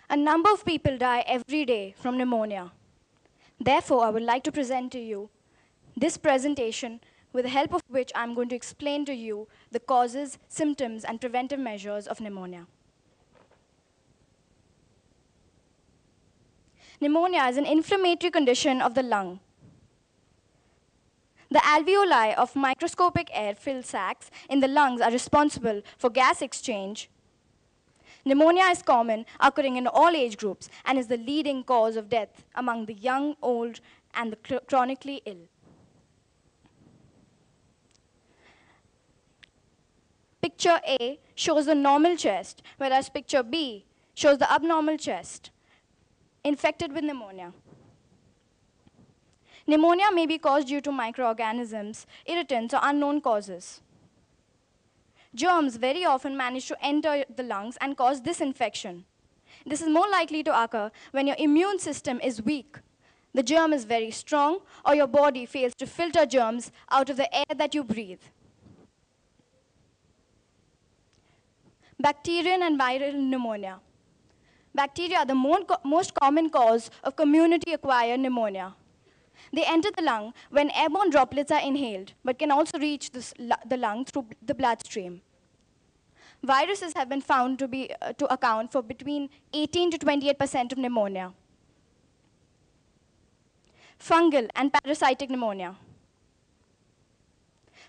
A number of people die every day from pneumonia. Therefore, I would like to present to you this presentation with the help of which I'm going to explain to you the causes, symptoms, and preventive measures of pneumonia. Pneumonia is an inflammatory condition of the lung. The alveoli of microscopic air-filled sacs in the lungs are responsible for gas exchange. Pneumonia is common, occurring in all age groups, and is the leading cause of death among the young, old, and the chronically ill. Picture A shows the normal chest, whereas picture B shows the abnormal chest infected with pneumonia. Pneumonia may be caused due to microorganisms, irritants, or unknown causes. Germs very often manage to enter the lungs and cause this infection. This is more likely to occur when your immune system is weak, the germ is very strong, or your body fails to filter germs out of the air that you breathe. Bacterial and viral pneumonia. Bacteria are the most common cause of community-acquired pneumonia. They enter the lung when airborne droplets are inhaled, but can also reach the lung through the bloodstream. Viruses have been found to account for between 18 to 28% of pneumonia. Fungal and parasitic pneumonia.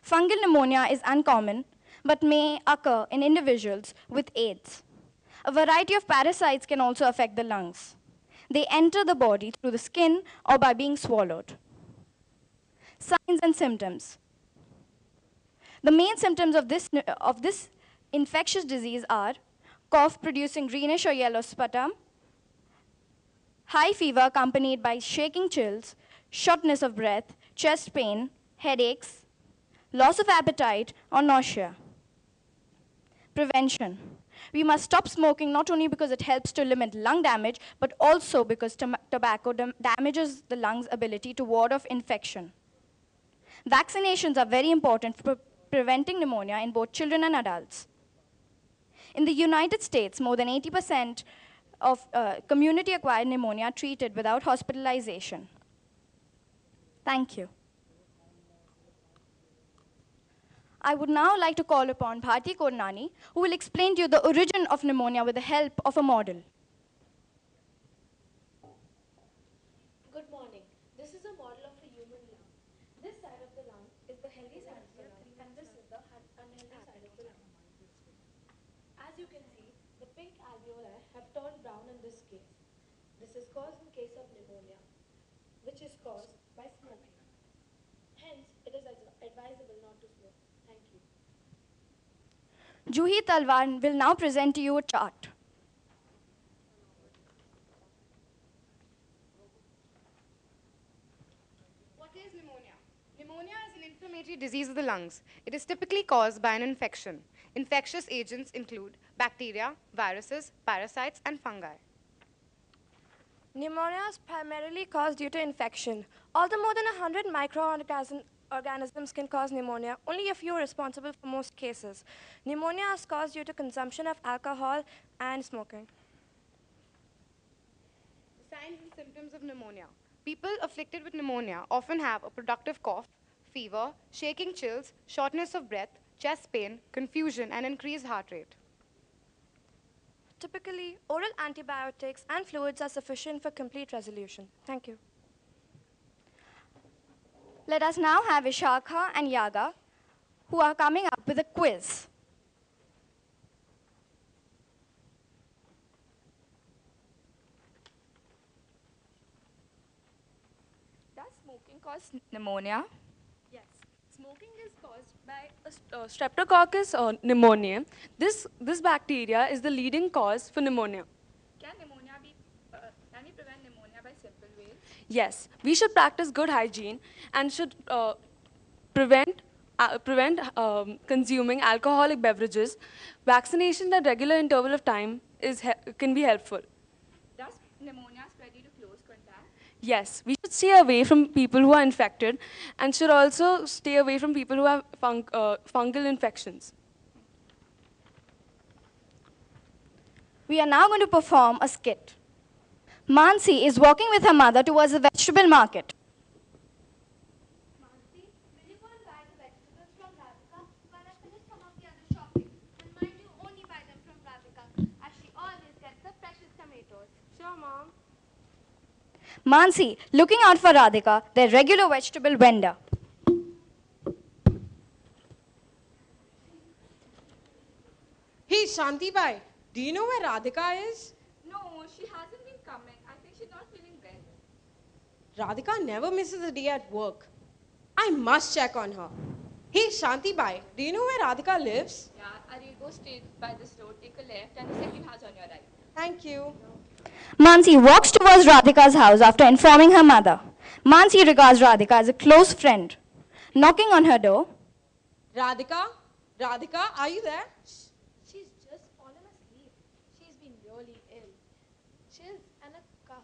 Fungal pneumonia is uncommon, but may occur in individuals with AIDS. A variety of parasites can also affect the lungs. They enter the body through the skin or by being swallowed. Signs and symptoms. The main symptoms of this infectious disease are cough producing greenish or yellow sputum, high fever accompanied by shaking chills, shortness of breath, chest pain, headaches, loss of appetite, or nausea. Prevention. We must stop smoking not only because it helps to limit lung damage, but also because tobacco damages the lungs' ability to ward off infection. Vaccinations are very important for preventing pneumonia in both children and adults. In the United States, more than 80% of community-acquired pneumonia are treated without hospitalization. Thank you. I would now like to call upon Bharti Kornani, who will explain to you the origin of pneumonia with the help of a model. Good morning. This is a model of a human lung. This side of the lung is the healthy side of the lung, and this is the unhealthy side of the lung. As you can see, the pink alveoli have turned brown in this case. This is caused in case of pneumonia, which is caused by smoking. Hence, it is advisable not to smoke. Thank you. Juhi Talwar will now present to you a chart. What is pneumonia? Pneumonia is an inflammatory disease of the lungs. It is typically caused by an infection. Infectious agents include bacteria, viruses, parasites, and fungi. Pneumonia is primarily caused due to infection. Although more than 100 microorganisms can cause pneumonia, only a few are responsible for most cases. Pneumonia is caused due to consumption of alcohol and smoking. Signs and symptoms of pneumonia. People afflicted with pneumonia often have a productive cough, fever, shaking chills, shortness of breath, chest pain, confusion, and increased heart rate. Typically, oral antibiotics and fluids are sufficient for complete resolution. Thank you. Let us now have Ishakha and Yaga, who are coming up with a quiz. Does smoking cause pneumonia? Yes. Smoking is caused by a Streptococcus pneumoniae. This bacteria is the leading cause for pneumonia. Can we prevent pneumonia by simple ways? Yes, we should practice good hygiene and should prevent consuming alcoholic beverages. Vaccination at regular interval of time can be helpful. Does pneumonia spread due to close contact? Yes, we should stay away from people who are infected and should also stay away from people who have fungal infections. We are now going to perform a skit. Mansi is walking with her mother towards the vegetable market. Mansi, will you go and buy the vegetables from Radhika while I finish some of the other shopping? And mind you, only buy them from Radhika, as she always gets the freshest tomatoes. Sure, Mom. Mansi, looking out for Radhika, their regular vegetable vendor. Hey, Shanti Bai, do you know where Radhika is? No, she hasn't been coming. I think she's not feeling well. Radhika never misses a day at work. I must check on her. Hey, Shanti Bai, do you know where Radhika lives? Yeah, Ari, go straight by this road, take a left, and the second house on your right. Thank you. Mansi walks towards Radhika's house after informing her mother. Mansi regards Radhika as a close friend. Knocking on her door, Radhika? Radhika, are you there? She's just fallen asleep. She's been really ill. Chills and a cough.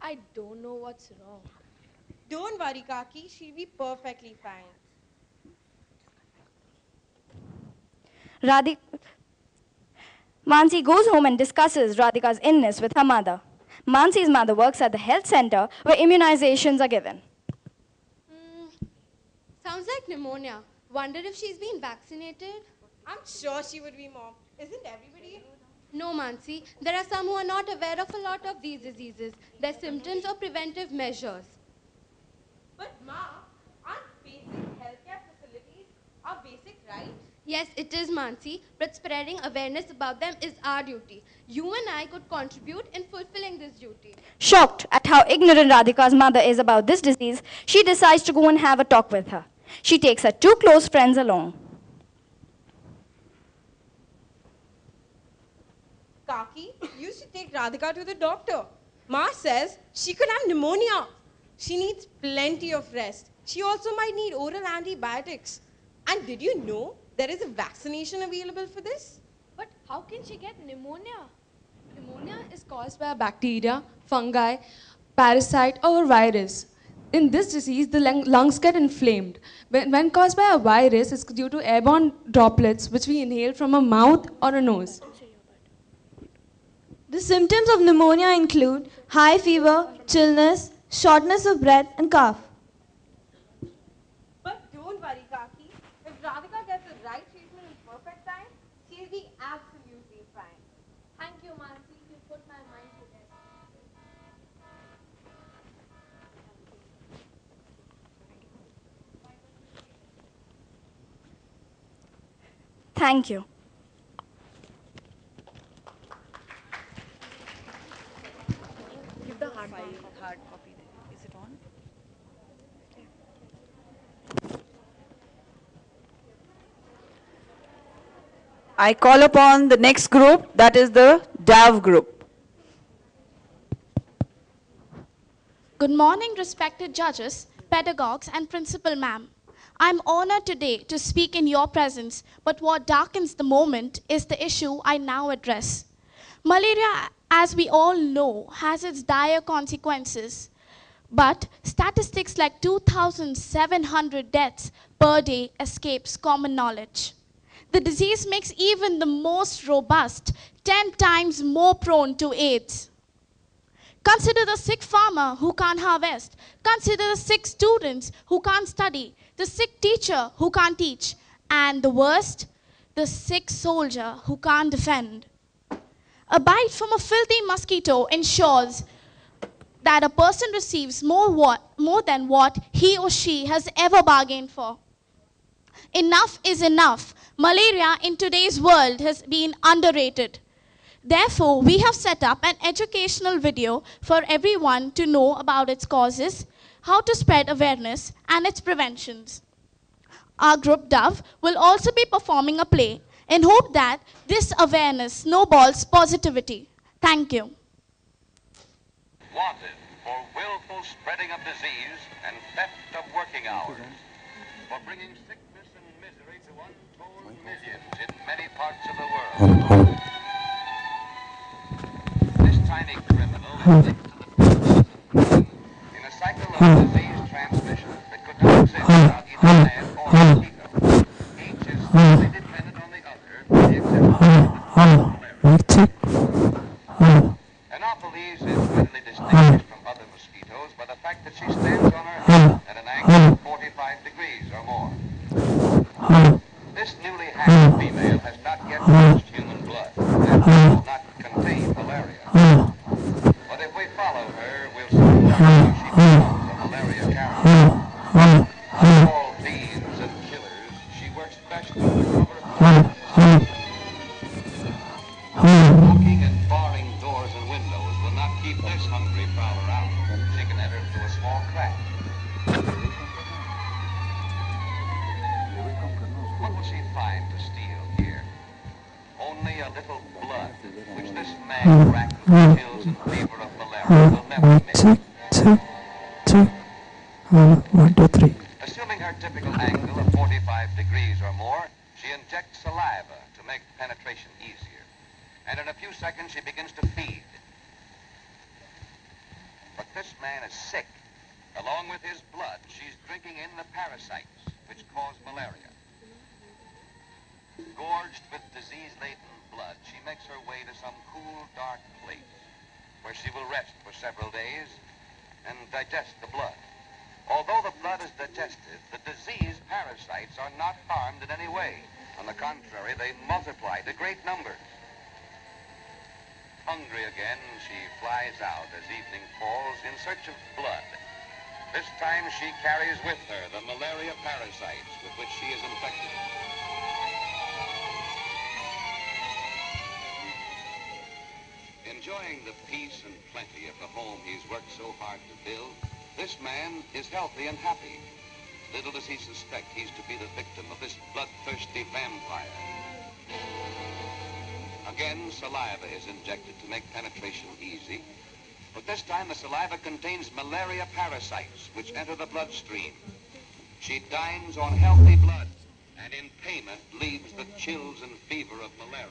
I don't know what's wrong. Don't worry, Kaki. She'll be perfectly fine. Mansi goes home and discusses Radhika's illness with her mother. Mansi's mother works at the health center where immunizations are given. Sounds like pneumonia. Wonder if she's been vaccinated? I'm sure she would be, Mom. Isn't everybody? No, Mansi. There are some who are not aware of a lot of these diseases, their symptoms or preventive measures. But, Ma, aren't basic healthcare facilities are basic, right? Yes, it is, Mansi, but spreading awareness about them is our duty. You and I could contribute in fulfilling this duty. Shocked at how ignorant Radhika's mother is about this disease, she decides to go and have a talk with her. She takes her two close friends along. Kaki, you should take Radhika to the doctor. Ma says she could have pneumonia. She needs plenty of rest. She also might need oral antibiotics. And did you know there is a vaccination available for this? But how can she get pneumonia? Pneumonia is caused by a bacteria, fungi, parasite, or a virus. In this disease, the lungs get inflamed. When caused by a virus, it's due to airborne droplets which we inhale from a mouth or a nose. The symptoms of pneumonia include high fever, chillness, shortness of breath, and cough. But don't worry, Kaki. If Radhika gets the right treatment in perfect time, she'll be absolutely fine. Thank you, Mansi. You put my mind to rest. Thank you. Give the hard copy. Is it on? I call upon the next group, that is the DAV group. Good morning, respected judges, pedagogues, and Principal Ma'am. I'm honored today to speak in your presence, but what darkens the moment is the issue I now address. Malaria, as we all know, has its dire consequences. But statistics like 2,700 deaths per day escapes common knowledge. The disease makes even the most robust 10 times more prone to AIDS. Consider the sick farmer who can't harvest. Consider the sick students who can't study. The sick teacher who can't teach. And the worst, the sick soldier who can't defend. A bite from a filthy mosquito ensures that a person receives more than what he or she has ever bargained for. Enough is enough. Malaria in today's world has been underrated. Therefore, we have set up an educational video for everyone to know about its causes, how to spread awareness, and its preventions. Our group DOVE will also be performing a play in hope that this awareness snowballs positivity. Thank you. Wanted for willful spreading of disease and theft of working hours, for bringing sickness and misery to untold millions in many parts of the world. This tiny criminal is linked to the population in a cycle of disease transmission that could not exist without either man or mosquito. Each is solely dependent on the other, with the exception of the malaria. newly hatched female has not yet reached human blood and will not contain malaria. But if we follow her, we'll soon learn how she becomes a malaria carrier. Like all thieves and killers, she works best under cover of darkness. Locking and barring doors and windows will not keep this hungry prowler out. She can enter through a small crack. What will she find to steal here? Only a little blood, which this man racked with the chills and fever of malaria will never miss. One, two, three. Assuming her typical angle of 45 degrees or more, she injects saliva to make penetration easier. And in a few seconds, she begins to feed. But this man is sick. Along with his blood, she's drinking in the parasites which cause malaria. Gorged with disease-laden blood, she makes her way to some cool, dark place where she will rest for several days and digest the blood. Although the blood is digested, the disease parasites are not harmed in any way. On the contrary, they multiply to great numbers. Hungry again, she flies out as evening falls in search of blood. This time she carries with her the malaria parasites with which she is infected. Enjoying the peace and plenty of the home he's worked so hard to build, this man is healthy and happy. Little does he suspect he's to be the victim of this bloodthirsty vampire. Again, saliva is injected to make penetration easy, but this time the saliva contains malaria parasites which enter the bloodstream. She dines on healthy blood and in payment leaves the chills and fever of malaria.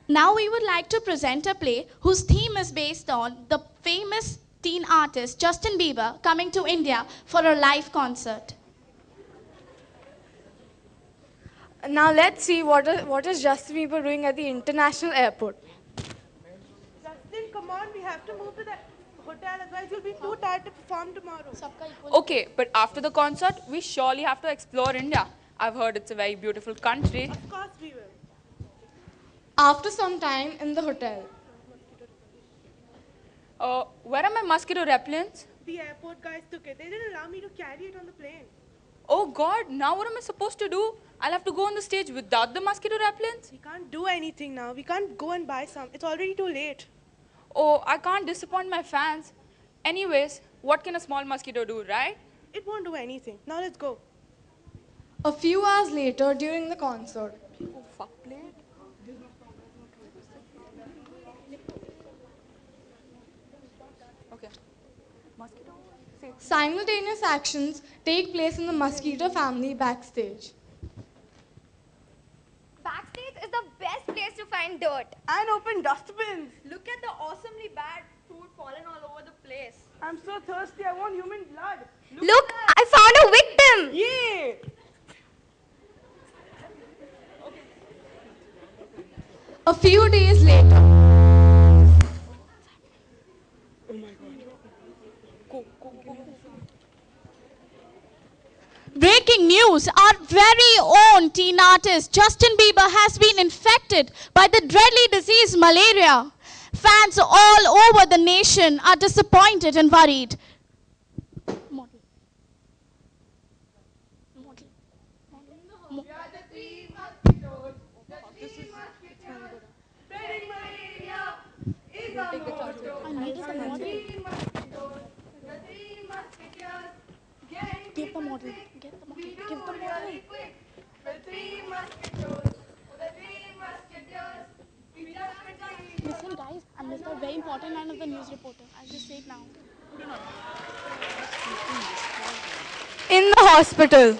Now we would like to present a play whose theme is based on the famous teen artist Justin Bieber coming to India for a live concert. Now let's see what is Justin Bieber doing at the international airport. Justin, come on, we have to move to the hotel, otherwise you'll be too tired to perform tomorrow. Okay, but after the concert, we surely have to explore India. I've heard it's a very beautiful country. Of course we will. After some time in the hotel. Where are my mosquito repellents? The airport guys took it. They didn't allow me to carry it on the plane. Oh God, now what am I supposed to do? I'll have to go on the stage without the mosquito repellents? We can't do anything now. We can't go and buy some. It's already too late. Oh, I can't disappoint my fans. Anyways, what can a small mosquito do, right? It won't do anything. Now let's go. A few hours later during the concert. Oh, fuck plate. Okay. Mosquito. Simultaneous actions take place in the mosquito family backstage. Backstage is the best place to find dirt. And open dustbins. Look at the awesomely bad food fallen all over the place. I'm so thirsty. I want human blood. Look, I found a victim. Yeah. A few days later. Oh my God. Go. Breaking news, our very own teen artist Justin Bieber has been infected by the deadly disease malaria. Fans all over the nation are disappointed and worried. Give the model. Give the model. Give the model. Listen, guys, I missed a very important line of the news reporter. I'll just say it now. In the hospital.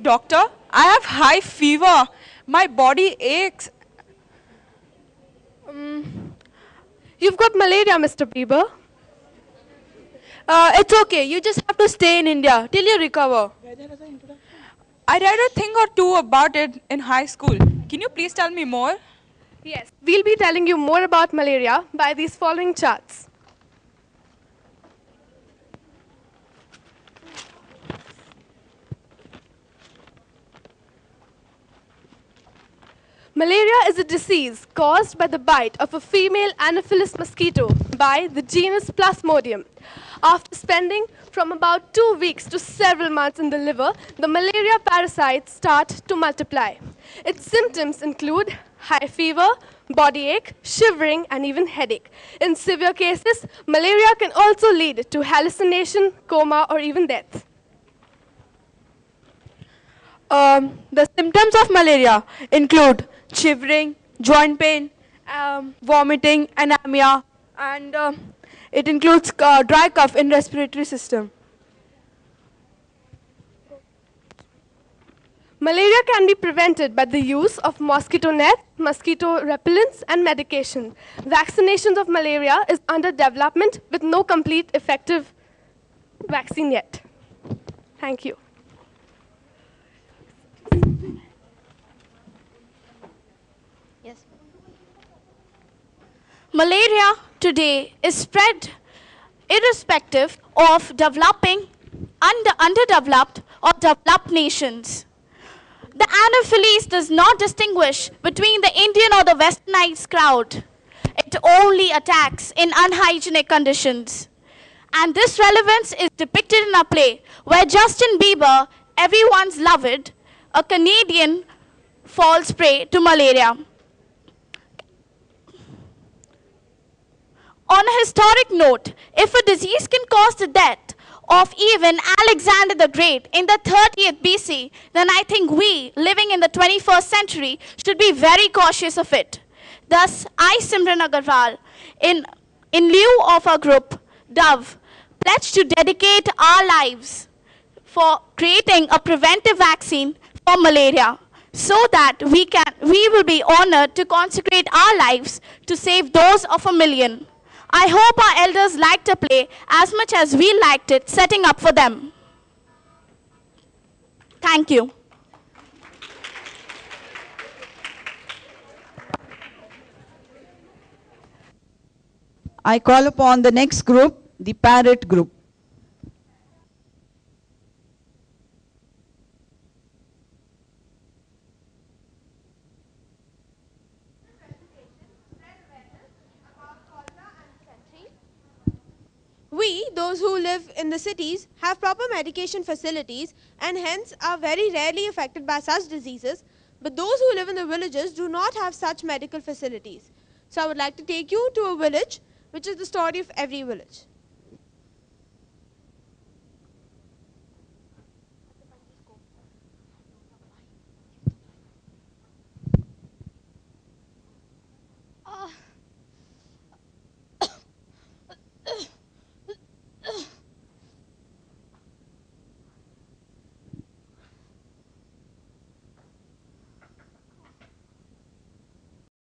Doctor, I have high fever. My body aches. You've got malaria, Mr. Bieber. It's okay. You just have to stay in India till you recover. I read a thing or two about it in high school. Can you please tell me more? Yes, we'll be telling you more about malaria by these following charts. Malaria is a disease caused by the bite of a female Anopheles mosquito by the genus Plasmodium. After spending from about 2 weeks to several months in the liver, the malaria parasites start to multiply. Its symptoms include high fever, body ache, shivering, and even headache. In severe cases, malaria can also lead to hallucination, coma, or even death. The symptoms of malaria include shivering, joint pain, vomiting, anemia, and it includes dry cough in respiratory system. Malaria can be prevented by the use of mosquito net, mosquito repellents, and medication. Vaccinations of malaria is under development with no complete effective vaccine yet. Thank you. Yes. Malaria today is spread irrespective of developing, underdeveloped, or developed nations. The Anopheles does not distinguish between the Indian or the westernized crowd. It only attacks in unhygienic conditions. And this relevance is depicted in a play where Justin Bieber, everyone's beloved, a Canadian, falls prey to malaria. On a historic note, if a disease can cause the death of even Alexander the Great in the 30th BC, then I think we, living in the 21st century, should be very cautious of it. Thus, I, Simran Agarwal, in lieu of our group, Dove, pledge to dedicate our lives for creating a preventive vaccine for malaria, so that we will be honored to consecrate our lives to save those of 1 million. I hope our elders liked the play as much as we liked it setting up for them. Thank you. I call upon the next group, the parrot group. We, those who live in the cities, have proper medication facilities and hence are very rarely affected by such diseases, but those who live in the villages do not have such medical facilities. So I would like to take you to a village, which is the story of every village.